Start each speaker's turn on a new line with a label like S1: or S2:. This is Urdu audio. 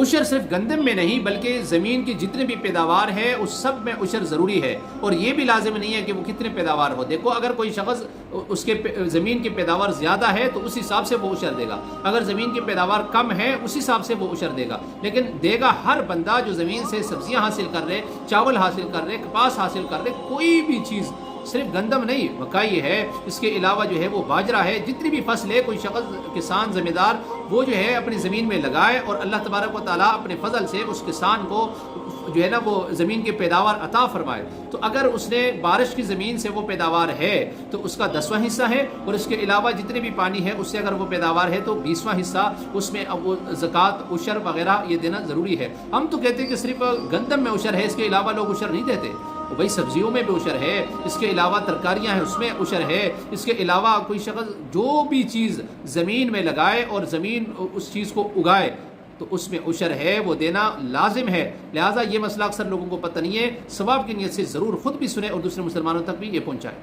S1: عشر صرف گندم میں نہیں بلکہ زمین کی جتنے بھی پیداوار ہے اس سب میں عشر ضروری ہے، اور یہ بھی لازم نہیں ہے کہ وہ کتنے پیداوار ہو۔ دیکھو اگر کوئی شخص اس کے زمین کی پیداوار زیادہ ہے تو اس حساب سے وہ عشر دے گا، اگر زمین کی پیداوار کم ہے اس حساب سے وہ عشر دے گا، لیکن دے گا ہر بندہ جو زمین سے سبزیاں حاصل کر رہے، چاول حاصل کر رہے، کپاس حاصل کر رہے، کوئی بھی چیز، صرف گندم نہیں، مکئی ہے، اس کے علاوہ جو ہے وہ باجرہ ہے، جتنی بھی فصل ہے کوئی شخص کسان زمیندار وہ جو ہے اپنی زمین میں لگائے، اور اللہ تبارک و تعالیٰ اپنے فضل سے اس کسان کو جو ہے نا وہ زمین کی پیداوار عطا فرمائے۔ تو اگر اس نے بارش کی زمین سے وہ پیداوار ہے تو اس کا 10واں حصہ ہے، اور اس کے علاوہ جتنے بھی پانی ہے اس سے اگر وہ پیداوار ہے تو 20واں حصہ اس میں اب وہ زکوٰۃ، عشر وغیرہ یہ دینا ضروری ہے۔ ہم تو کہتے ہیں کہ صرف گندم میں عشر ہے، اس کے علاوہ لوگ عشر نہیں دیتے، بھائی سبزیوں میں بھی عشر ہے، اس کے علاوہ ترکاریاں ہیں اس میں عشر ہے، اس کے علاوہ کوئی شخص جو بھی چیز زمین میں لگائے اور زمین اس چیز کو اگائے تو اس میں عشر ہے، وہ دینا لازم ہے۔ لہٰذا یہ مسئلہ اکثر لوگوں کو پتہ نہیں ہے، ثواب کی نیت سے ضرور خود بھی سنیں اور دوسرے مسلمانوں تک بھی یہ پہنچائیں۔